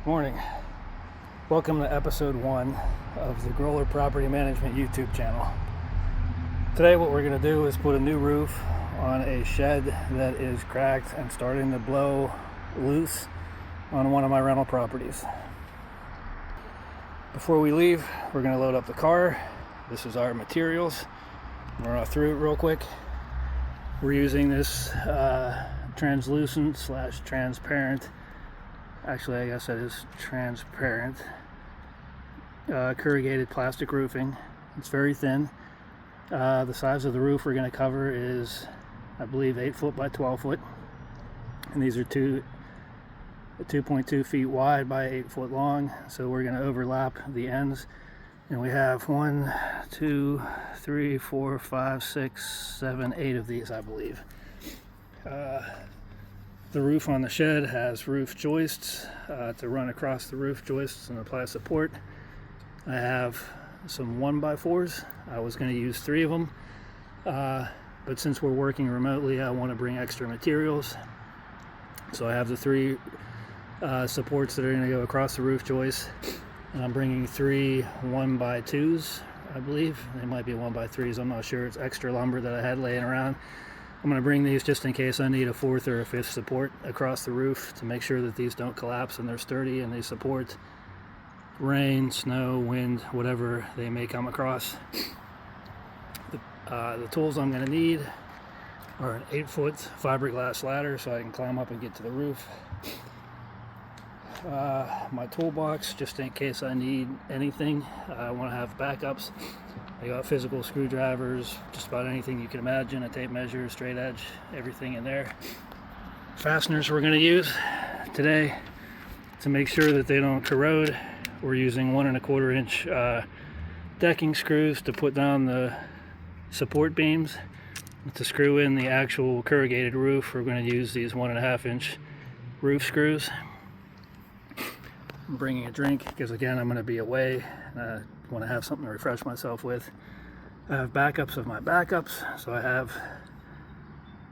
Morning. Welcome to episode 1 of the Growler Property Management YouTube channel. Today what we're going to do is put a new roof on a shed that is cracked and starting to blow loose on one of my rental properties. Before we leave, we're going to load up the car. This is our materials. I'm going to run through it real quick. We're using this translucent / transparent, actually I guess that is transparent, corrugated plastic roofing. It's very thin. The size of the roof we're going to cover is, I believe, 8 foot by 12 foot, and these are 2.2 feet wide by 8 foot long, so we're going to overlap the ends, and we have 1, 2, 3, 4, 5, 6, 7, 8 of these, I believe. The roof on the shed has roof joists to run across the roof joists and apply support. I have some 1x4s. I was going to use 3 of them, but since we're working remotely, I want to bring extra materials. So I have the 3 supports that are going to go across the roof joists, and I'm bringing 3 1x2s, I believe. They might be 1x3s, I'm not sure. It's extra lumber that I had laying around. I'm going to bring these just in case I need a 4th or a 5th support across the roof to make sure that these don't collapse and they're sturdy and they support rain, snow, wind, whatever they may come across. The tools I'm going to need are an 8-foot fiberglass ladder so I can climb up and get to the roof. My toolbox, just in case I need anything. I want to have backups. I got physical screwdrivers, just about anything you can imagine, a tape measure, straight edge, everything in there. Fasteners we're going to use today to make sure that they don't corrode. We're using 1 1/4 inch decking screws to put down the support beams. To screw in the actual corrugated roof, we're going to use these 1.5 inch roof screws. I'm bringing a drink because, again, I'm going to be away. I want to have something to refresh myself with. I have backups of my backups, so I have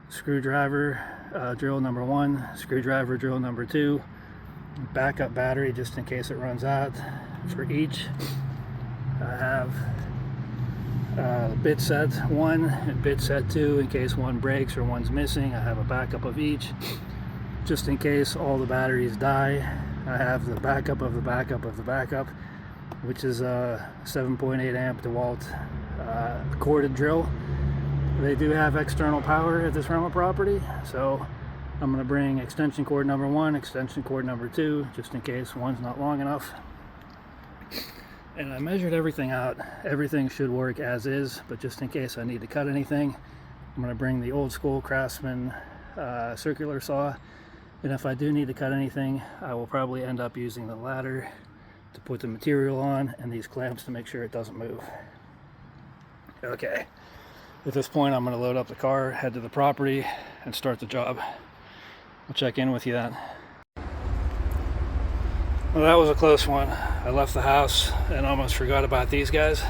screwdriver drill number 1, screwdriver drill number 2, backup battery just in case it runs out for each. I have bit set 1 and bit set 2 in case one breaks or one's missing. I have a backup of each just in case all the batteries die. I have the backup of the backup of the backup, which is a 7.8 amp DeWalt corded drill. They do have external power at this rental property, so I'm going to bring extension cord number 1, extension cord number 2, just in case one's not long enough. And I measured everything out. Everything should work as is, but just in case I need to cut anything, I'm going to bring the old school Craftsman circular saw. And if I do need to cut anything, I will probably end up using the ladder to put the material on and these clamps to make sure it doesn't move. Okay, at this point I'm going to load up the car, head to the property, and start the job. I'll check in with you then. Well, that was a close one. I left the house and almost forgot about these guys.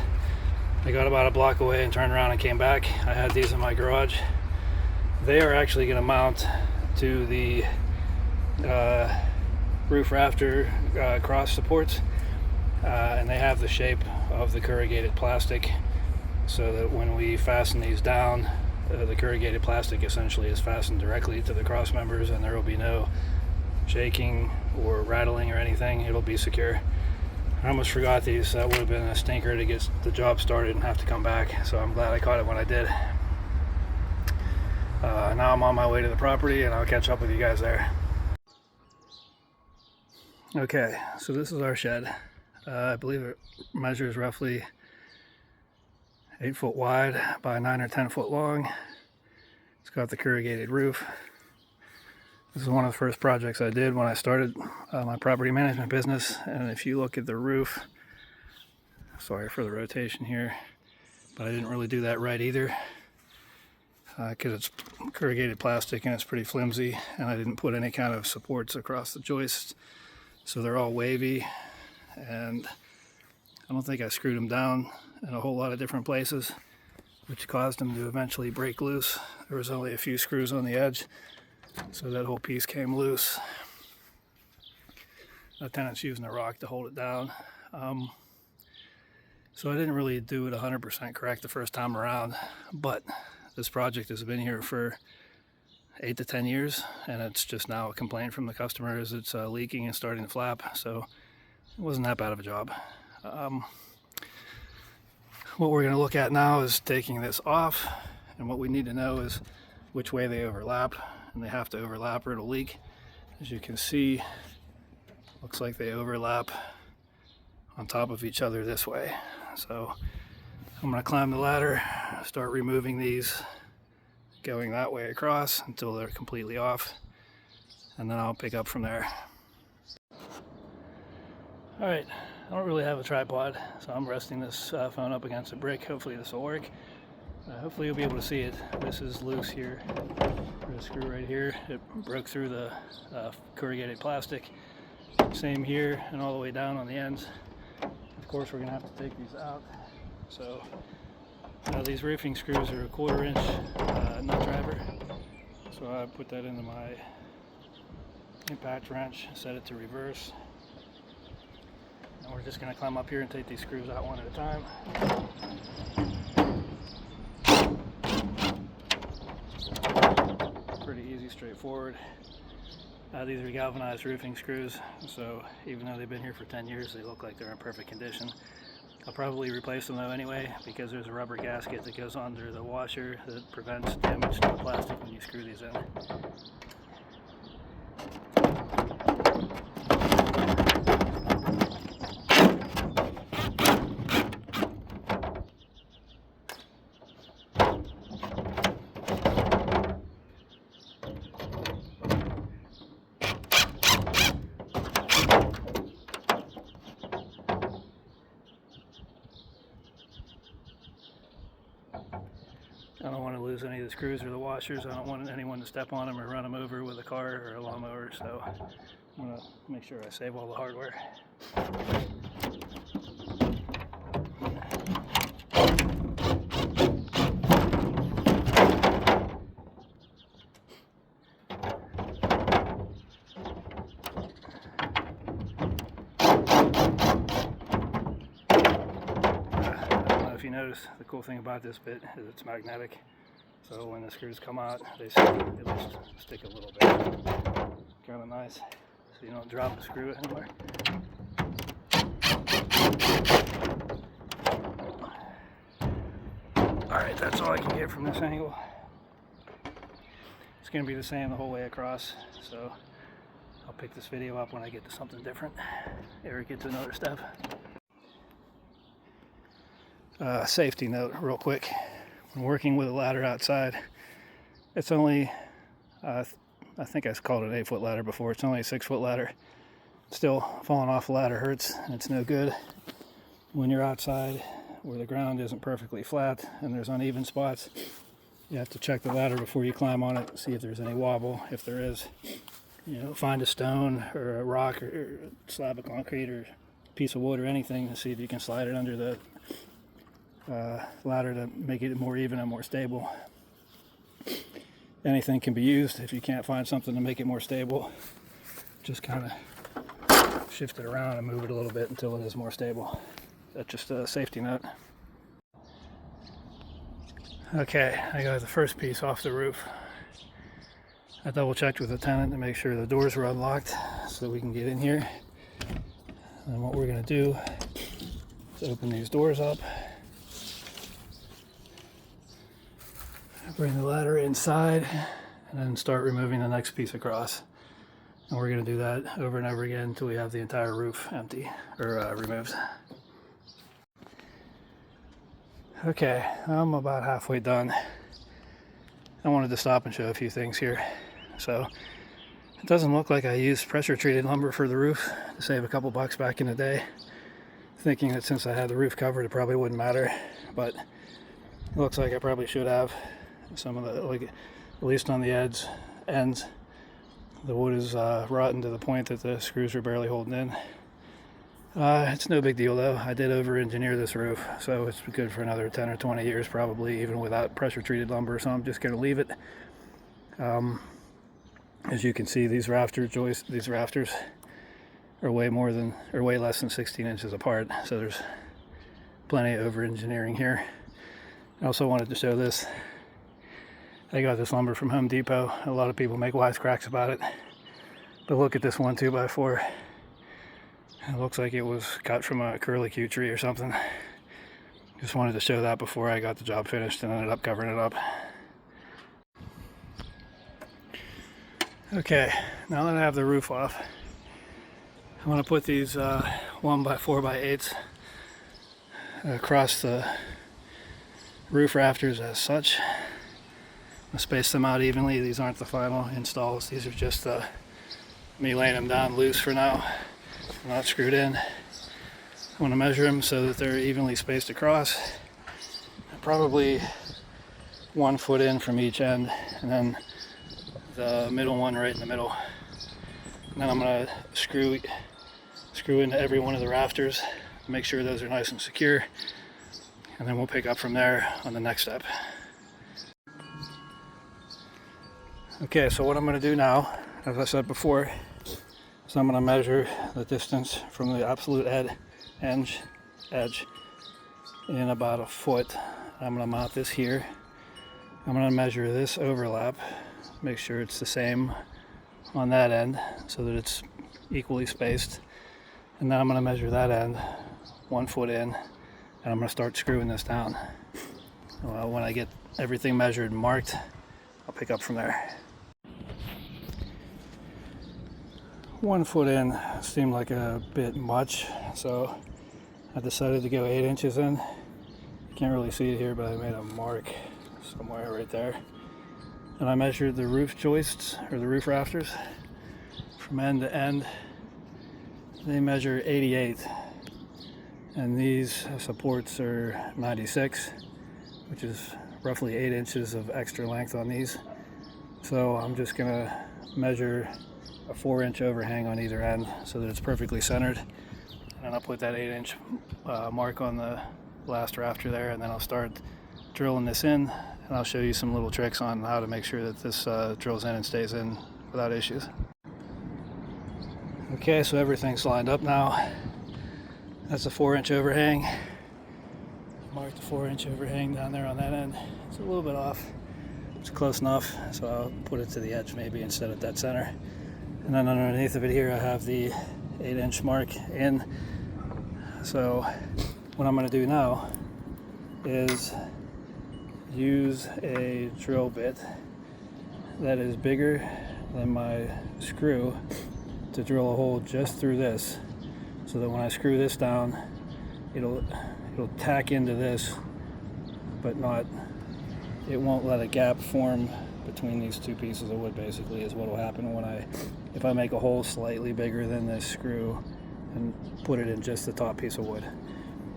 I got about a block away and turned around and came back. I had these in my garage. They are actually going to mount to the roof rafter cross supports, and they have the shape of the corrugated plastic, so that when we fasten these down, the corrugated plastic essentially is fastened directly to the cross members, and there will be no shaking or rattling or anything. It'll be secure. I almost forgot these. That would have been a stinker to get the job started and have to come back, so I'm glad I caught it when I did. Now I'm on my way to the property, and I'll catch up with you guys there. Okay, so this is our shed. I believe it measures roughly 8 foot wide by 9 or 10 foot long. It's got the corrugated roof. This is one of the first projects I did when I started my property management business, and if you look at the roof, sorry for the rotation here, but I didn't really do that right either, because it's corrugated plastic and it's pretty flimsy, and I didn't put any kind of supports across the joists, so they're all wavy, and I don't think I screwed them down in a whole lot of different places, which caused them to eventually break loose. There was only a few screws on the edge, so that whole piece came loose. The tenant's using a rock to hold it down. So I didn't really do it 100% correct the first time around, but this project has been here for 8 to 10 years, and it's just now a complaint from the customers. It's leaking and starting to flap, so it wasn't that bad of a job. What we're going to look at now is taking this off, and what we need to know is which way they overlap, and they have to overlap or it'll leak. As you can see, looks like they overlap on top of each other this way. So I'm going to climb the ladder, start removing these, going that way across until they're completely off, and then I'll pick up from there. Alright, I don't really have a tripod, so I'm resting this phone up against a brick. Hopefully this will work. Hopefully you'll be able to see it. This is loose here. There's a screw right here. It broke through the corrugated plastic. Same here and all the way down on the ends. Of course we're going to have to take these out. So these roofing screws are a 1/4 inch nut driver. So I put that into my impact wrench, set it to reverse. And we're just going to climb up here and take these screws out one at a time. Pretty easy, straightforward. These are galvanized roofing screws, so even though they've been here for 10 years, they look like they're in perfect condition. I'll probably replace them though anyway, because there's a rubber gasket that goes under the washer that prevents damage to the plastic when you screw these in. I don't want to lose any of the screws or the washers. I don't want anyone to step on them or run them over with a car or a lawnmower, so I'm going to make sure I save all the hardware. If you notice, the cool thing about this bit is it's magnetic, so when the screws come out, they at least stick a little bit. Kind of nice, so you don't drop the screw anywhere. Alright, that's all I can get from this angle. It's going to be the same the whole way across, so I'll pick this video up when I get to something different, or get to another step. Safety note real quick. When working with a ladder outside, it's only I think I called it an 8-foot ladder before. It's only a 6-foot ladder. Still, falling off the ladder hurts, and it's no good when you're outside where the ground isn't perfectly flat and there's uneven spots. You have to check the ladder before you climb on it, see if there's any wobble. If there is, find a stone or a rock or a slab of concrete or a piece of wood or anything and see if you can slide it under the ladder to make it more even and more stable. Anything can be used. If you can't find something to make it more stable, just kind of shift it around and move it a little bit until it is more stable. That's just a safety note. Okay, I got the first piece off the roof. I double checked with the tenant to make sure the doors were unlocked so that we can get in here. And what we're going to do is open these doors up, bring the ladder inside, and then start removing the next piece across. And we're going to do that over and over again until we have the entire roof empty or removed. Okay, I'm about halfway done. I wanted to stop and show a few things here. So it doesn't look like I used pressure treated lumber for the roof to save a couple bucks back in the day, thinking that since I had the roof covered it probably wouldn't matter, but it looks like I probably should have. Some of the, like, at least on the ends, the wood is rotten to the point that the screws are barely holding in. It's no big deal though. I did over-engineer this roof, so it's good for another 10 or 20 years probably, even without pressure-treated lumber, so I'm just going to leave it. As you can see, these rafters are way less than 16 inches apart. So there's plenty of over-engineering here. I also wanted to show this. I got this lumber from Home Depot. A lot of people make wisecracks about it. But look at this 1 2x4. It looks like it was cut from a curlicue tree or something. Just wanted to show that before I got the job finished and ended up covering it up. Okay, now that I have the roof off, I want to put these 1x4x8s across the roof rafters as such. I'll space them out evenly. These aren't the final installs. These are just me laying them down loose for now. They're not screwed in. I want to measure them so that they're evenly spaced across. Probably 1 foot in from each end, and then the middle one right in the middle. And then I'm going to screw into every one of the rafters, make sure those are nice and secure, and then we'll pick up from there on the next step. Okay, so what I'm going to do now, as I said before, is I'm going to measure the distance from the absolute edge in about 1 foot. I'm going to mount this here. I'm going to measure this overlap, make sure it's the same on that end so that it's equally spaced. And then I'm going to measure that end 1 foot in, and I'm going to start screwing this down. When I get everything measured and marked, I'll pick up from there. 1 foot in seemed like a bit much, so I decided to go 8 inches in. You can't really see it here, but I made a mark somewhere right there. And I measured the roof joists, or the roof rafters, from end to end. They measure 88, and these supports are 96, which is roughly 8 inches of extra length on these. So I'm just gonna measure a 4-inch overhang on either end so that it's perfectly centered, and I'll put that 8-inch mark on the last rafter there, and then I'll start drilling this in, and I'll show you some little tricks on how to make sure that this drills in and stays in without issues. Okay, so everything's lined up now. That's a 4-inch overhang. Mark the 4-inch overhang down there on that end. It's a little bit off. It's close enough, so I'll put it to the edge maybe instead of dead center. And then underneath of it here, I have the 8-inch mark in. So what I'm going to do now is use a drill bit that is bigger than my screw to drill a hole just through this, so that when I screw this down, it'll tack into this, but it won't let a gap form between these two pieces of wood. Basically is what will happen if I make a hole slightly bigger than this screw and put it in just the top piece of wood.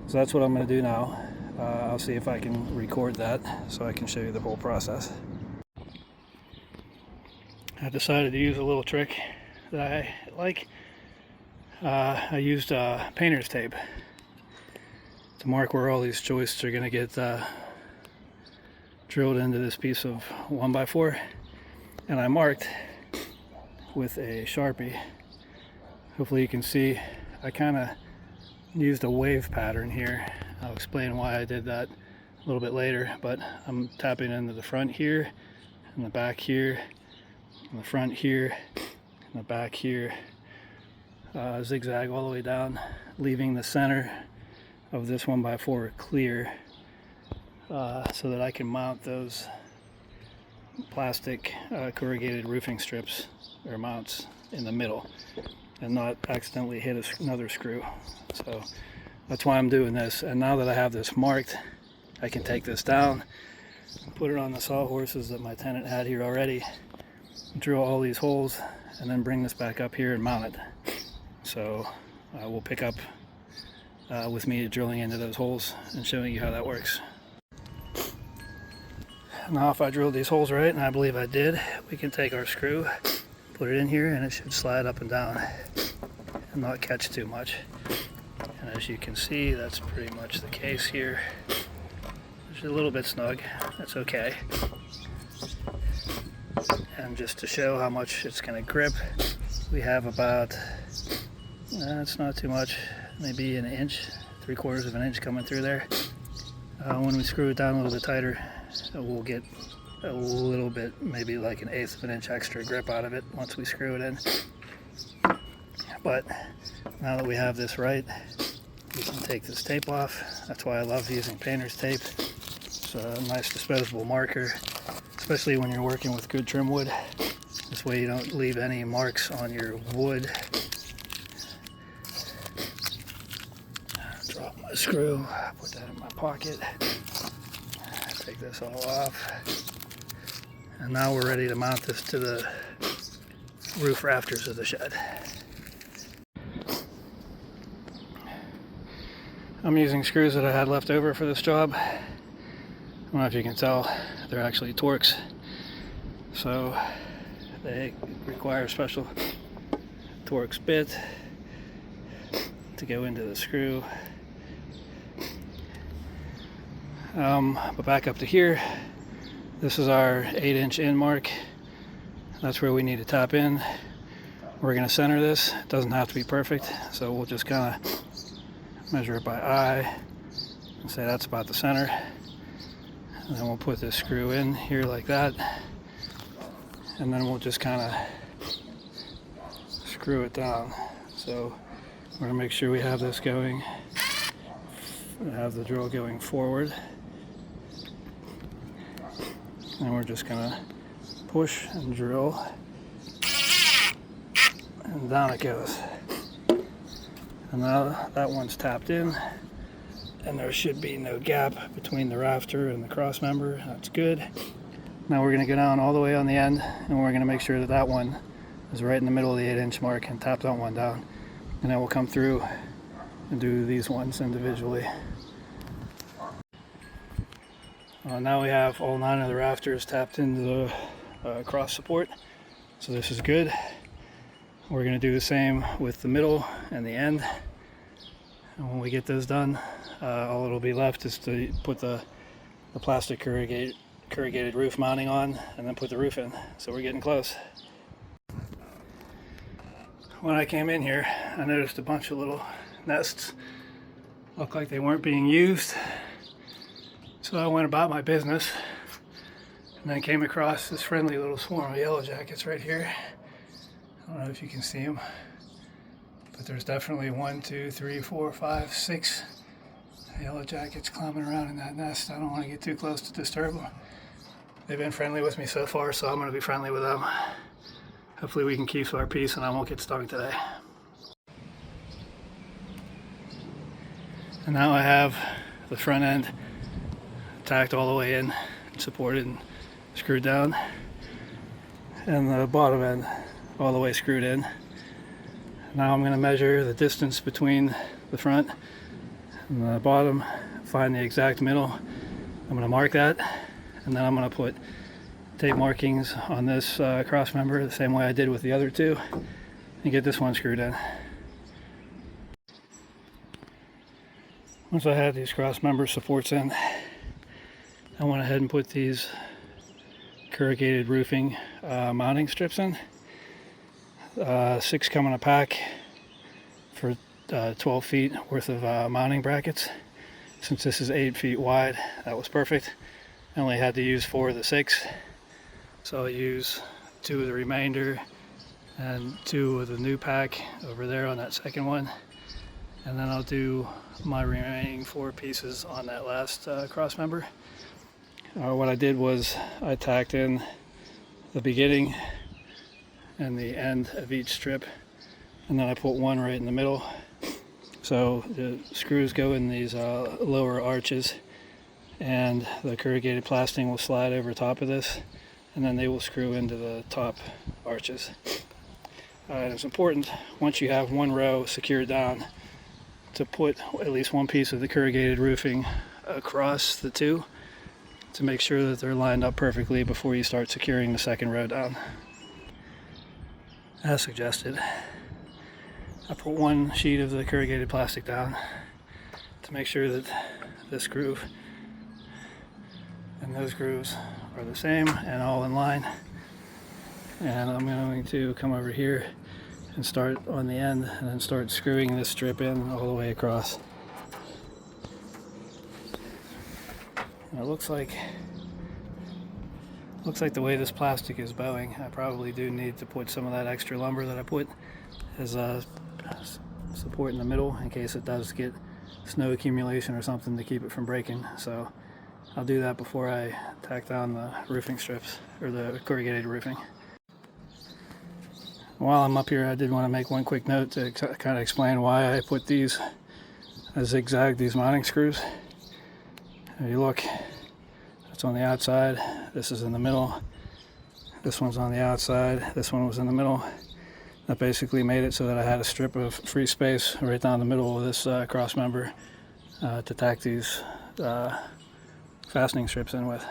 So that's what I'm going to do now. I'll see if I can record that so I can show you the whole process. I decided to use a little trick that I like. I used painter's tape to mark where all these joists are going to get drilled into this piece of 1x4, and I marked with a Sharpie. Hopefully you can see I kind of used a wave pattern here. I'll explain why I did that a little bit later, but I'm tapping into the front here, and the back here, and the front here, and the back here, zigzag all the way down, leaving the center of this 1x4 clear, so that I can mount those plastic corrugated roofing strips or mounts in the middle and not accidentally hit another screw. So that's why I'm doing this. And now that I have this marked, I can take this down, put it on the sawhorses that my tenant had here already, drill all these holes, and then bring this back up here and mount it. So we'll pick up with me drilling into those holes and showing you how that works. Now if I drilled these holes right, and I believe I did, we can take our screw, put it in here, and it should slide up and down and not catch too much. And as you can see, that's pretty much the case here. It's a little bit snug, that's okay. And just to show how much it's going to grip, we have about That's not too much, maybe an inch, 3/4 of an inch coming through there. When we screw it down a little bit tighter, we'll get a little bit, maybe like 1/8 of an inch extra grip out of it once we screw it in. But now that we have this right, we can take this tape off. That's why I love using painter's tape. It's a nice disposable marker, especially when you're working with good trim wood. This way you don't leave any marks on your wood. Drop my screw, put that in my pocket, take this all off. And now we're ready to mount this to the roof rafters of the shed. I'm using screws that I had left over for this job. I don't know if you can tell, they're actually Torx. So they require a special Torx bit to go into the screw. But back up to here, this is our 8-inch in mark. That's where we need to tap in. We're going to center this. It doesn't have to be perfect, so we'll just kind of measure it by eye and say that's about the center. And then we'll put this screw in here like that. And then we'll just kind of screw it down. So we're going to make sure we have this going, have the drill going forward. And we're just going to push and drill. And down it goes. And now that one's tapped in. And there should be no gap between the rafter and the cross member. That's good. Now we're going to go down all the way on the end, and we're going to make sure that that one is right in the middle of the 8-inch mark and tap that one down. And then we'll come through and do these ones individually. Now we have all 9 of the rafters tapped into the cross support, so this is good. We're going to do the same with the middle and the end. And when we get those done, all it'll be left is to put the plastic corrugated roof mounting on and then put the roof in. So we're getting close. When I came in here, I noticed a bunch of little nests. Looked like they weren't being used. So I went about my business and then came across this friendly little swarm of yellow jackets right here. I don't know if you can see them, but there's definitely 1, 2, 3, 4, 5, 6 yellow jackets climbing around in that nest. I don't want to get too close to disturb them. They've been friendly with me so far, so I'm going to be friendly with them. Hopefully we can keep our peace and I won't get stung today. And now I have the front end tacked all the way in, supported and screwed down, and the bottom end all the way screwed in. Now I'm going to measure the distance between the front and the bottom, find the exact middle. I'm going to mark that, and then I'm going to put tape markings on this cross member the same way I did with the other two, and get this one screwed in. Once I had these cross member supports in, I went ahead and put these corrugated roofing mounting strips in. 6 come in a pack for 12 feet worth of mounting brackets. Since this is 8 feet wide, that was perfect. I only had to use 4 of the 6, so I'll use 2 of the remainder and 2 of the new pack over there on that second one, and then I'll do my remaining 4 pieces on that last cross member. What I did was I tacked in the beginning and the end of each strip, and then I put one right in the middle. So the screws go in these lower arches, and the corrugated plastic will slide over top of this, and then they will screw into the top arches. And it's important, once you have one row secured down, to put at least one piece of the corrugated roofing across the two to make sure that they're lined up perfectly before you start securing the second row down. As suggested, I put one sheet of the corrugated plastic down to make sure that this groove and those grooves are the same and all in line. And I'm going to come over here and start on the end, and then start screwing this strip in all the way across. And it looks like the way this plastic is bowing, I probably do need to put some of that extra lumber that I put as a support in the middle in case it does get snow accumulation or something to keep it from breaking. So I'll do that before I tack down the roofing strips, or the corrugated roofing. While I'm up here, I did want to make one quick note to kind of explain why I put these zigzag, these mounting screws. If you look, it's on the outside, this is in the middle, this one's on the outside, this one was in the middle. That basically made it so that I had a strip of free space right down the middle of this cross member to tack these fastening strips in with.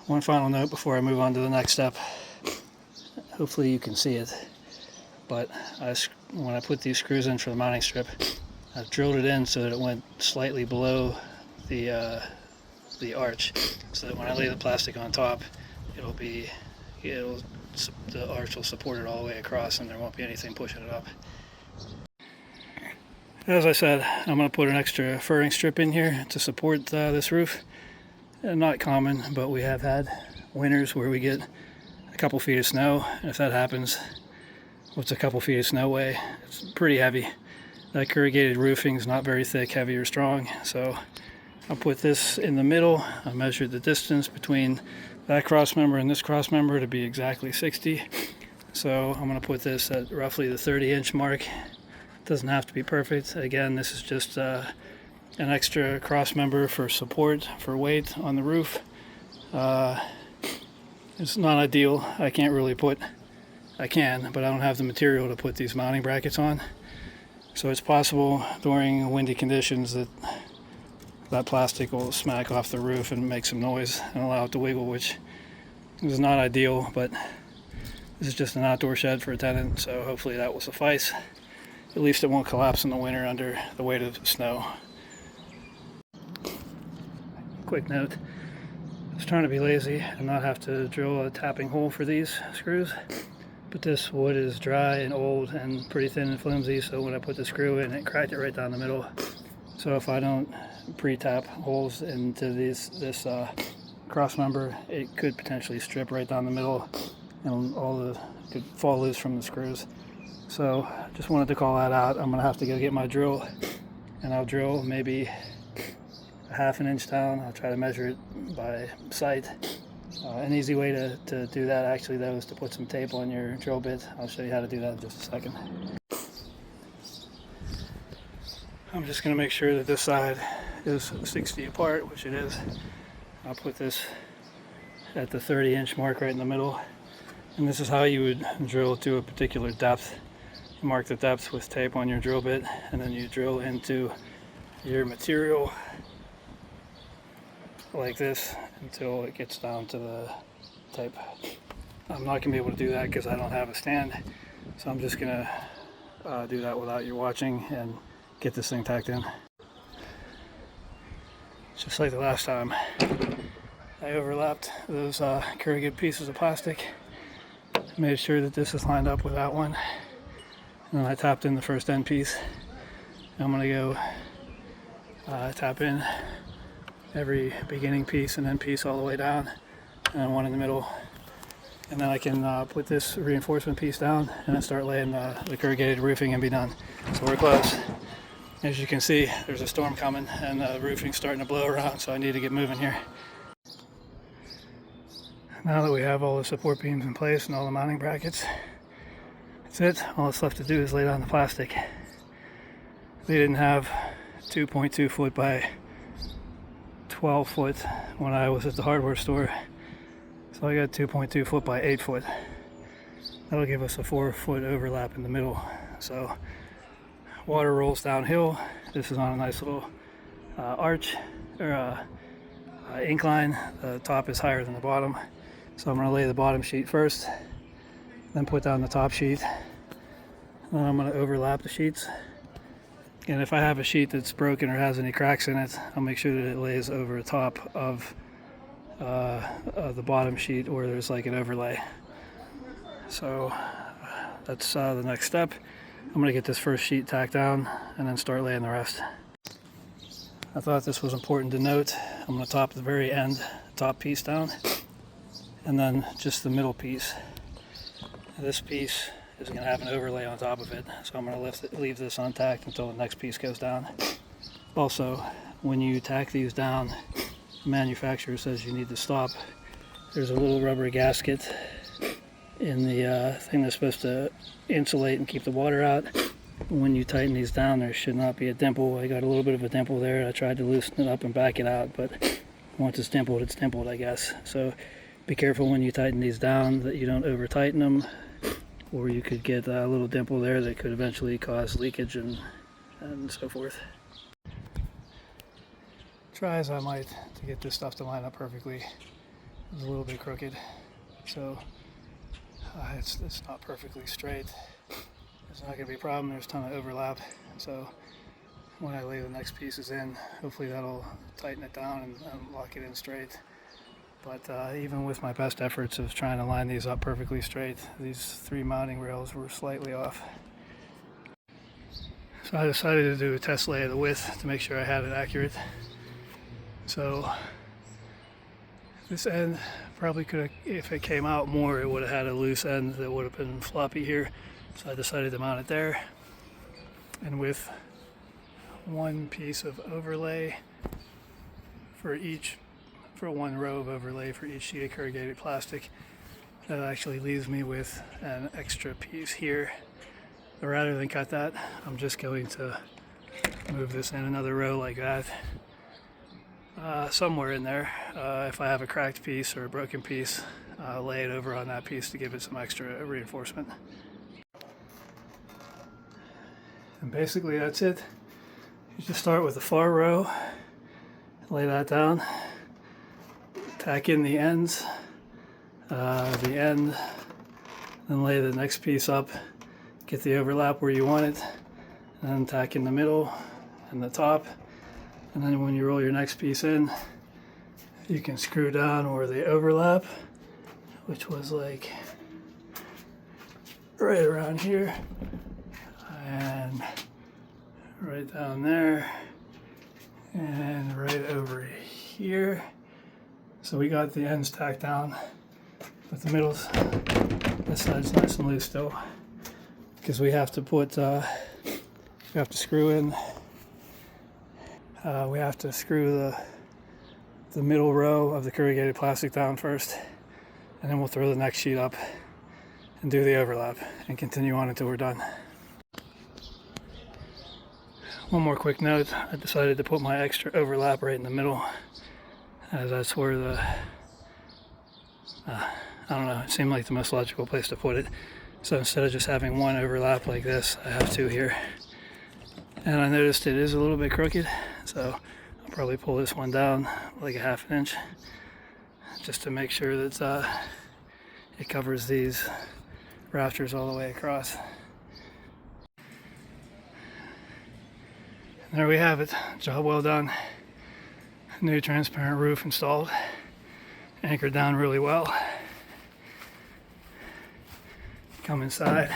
One final note before I move on to the next step. Hopefully you can see it, but when I put these screws in for the mounting strip, I drilled it in so that it went slightly below the arch, so that when I lay the plastic on top, the arch will support it all the way across, and there won't be anything pushing it up. As I said, I'm going to put an extra furring strip in here to support this roof. Not common, but we have had winters where we get a couple feet of snow, and if that happens, what's a couple feet of snow weigh? It's pretty heavy. That corrugated roofing is not very thick, heavy, or strong, so I'll put this in the middle. I measured the distance between that cross member and this cross member to be exactly 60. So I'm going to put this at roughly the 30-inch mark. It doesn't have to be perfect. Again, this is just an extra cross member for support, for weight on the roof. It's not ideal. I can, but I don't have the material to put these mounting brackets on. So it's possible during windy conditions that plastic will smack off the roof and make some noise and allow it to wiggle, which is not ideal, but this is just an outdoor shed for a tenant, so hopefully that will suffice. At least it won't collapse in the winter under the weight of snow. Quick note. I was trying to be lazy and not have to drill a tapping hole for these screws, but this wood is dry and old and pretty thin and flimsy, so when I put the screw in, it cracked it right down the middle. So if I don't pre-tap holes into this cross member, it could potentially strip right down the middle and could fall loose from the screws. So just wanted to call that out. I'm gonna have to go get my drill, and I'll drill maybe a ½ inch down. I'll try to measure it by sight. An easy way to do that actually though is to put some tape on your drill bit. I'll show you how to do that in just a second. I'm just going to make sure that this side is 6 feet apart, which it is. I'll put this at the 30-inch mark right in the middle, and this is how you would drill to a particular depth. You mark the depth with tape on your drill bit, and then you drill into your material like this until it gets down to the tape. I'm not going to be able to do that because I don't have a stand, so I'm just going to do that without you watching and get this thing tacked in. Just like the last time, I overlapped those corrugated pieces of plastic, made sure that this is lined up with that one, and then I tapped in the first end piece. I'm going to go tap in every beginning piece and end piece all the way down, and one in the middle, and then I can put this reinforcement piece down and then start laying the corrugated roofing and be done. So we're close. As you can see, there's a storm coming and the roofing's starting to blow around, so I need to get moving here. Now that we have all the support beams in place and all the mounting brackets, that's it. All that's left to do is lay down the plastic. They didn't have 2.2 foot by 12 foot when I was at the hardware store, so I got 2.2 foot by 8 foot. That'll give us a 4 foot overlap in the middle. So water rolls downhill. This is on a nice little arch or incline. The top is higher than the bottom, so I'm going to lay the bottom sheet first, then put down the top sheet, then I'm going to overlap the sheets. And if I have a sheet that's broken or has any cracks in it, I'll make sure that it lays over the top of the bottom sheet where there's like an overlay. So that's the next step. I'm going to get this first sheet tacked down and then start laying the rest. I thought this was important to note. I'm going to top the very end, top piece down, and then just the middle piece. This piece is going to have an overlay on top of it, so I'm going to leave this untacked until the next piece goes down. Also, when you tack these down, the manufacturer says you need to stop. There's a little rubber gasket in the thing that's supposed to insulate and keep the water out. When you tighten these down, there should not be a dimple. I got a little bit of a dimple there. I tried to loosen it up and back it out, but once it's dimpled, I guess. So be careful when you tighten these down that you don't over tighten them, or you could get a little dimple there that could eventually cause leakage and so forth. Try as I might to get this stuff to line up perfectly. It's a little bit crooked, so it's not perfectly straight. It's not going to be a problem. There's a ton of overlap, so when I lay the next pieces in, hopefully that'll tighten it down and lock it in straight. But even with my best efforts of trying to line these up perfectly straight, these 3 mounting rails were slightly off. So I decided to do a test lay of the width to make sure I had it accurate. So this end probably could have, if it came out more, it would have had a loose end that would have been floppy here. So I decided to mount it there. And with one piece of overlay for one row of overlay for each sheet of corrugated plastic, that actually leaves me with an extra piece here. But rather than cut that, I'm just going to move this in another row like that. Somewhere in there, if I have a cracked piece or a broken piece, lay it over on that piece to give it some extra reinforcement. And basically that's it. You just start with the far row, lay that down, tack in the ends, then lay the next piece up, get the overlap where you want it, and then tack in the middle and the top. And then when you roll your next piece in, you can screw down where they overlap, which was like right around here and right down there and right over here. So we got the ends tacked down, but the middle's, this side's nice and loose still, because we have to put, we have to screw in. We have to screw the middle row of the corrugated plastic down first, and then we'll throw the next sheet up and do the overlap and continue on until we're done. One more quick note, I decided to put my extra overlap right in the middle, as that's where the, I don't know, it seemed like the most logical place to put it. So instead of just having one overlap like this, I have 2 here. And I noticed it is a little bit crooked, so I'll probably pull this one down like a 1/2 inch just to make sure that it covers these rafters all the way across. And there we have it. Job well done. New transparent roof installed. Anchored down really well. Come inside.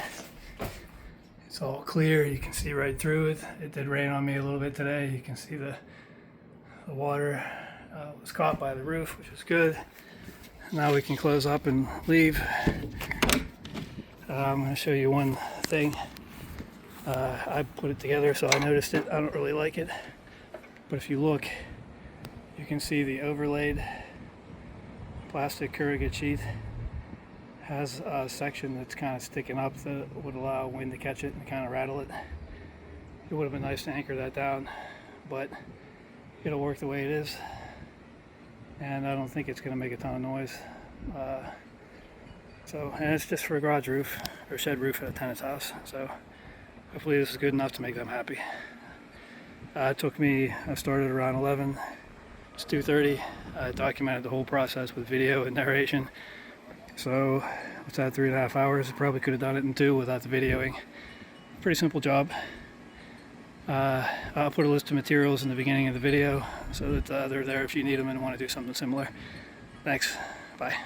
It's all clear, you can see right through it. It did rain on me a little bit today. You can see the water was caught by the roof, which is good. Now we can close up and leave. I'm going to show you one thing. I put it together, so I noticed it. I don't really like it. But if you look, you can see the overlaid plastic corrugated sheet has a section that's kind of sticking up that would allow wind to catch it and kind of rattle it. It would have been nice to anchor that down, but it'll work the way it is, and I don't think it's going to make a ton of noise. And it's just for a garage roof or shed roof at a tenant's house, so hopefully this is good enough to make them happy. It took me, I started around 11, it's 2:30. I documented the whole process with video and narration. So what's that, 3.5 hours? I probably could have done it in 2 without the videoing. Pretty simple job. I'll put a list of materials in the beginning of the video so that they're there if you need them and want to do something similar. Thanks. Bye.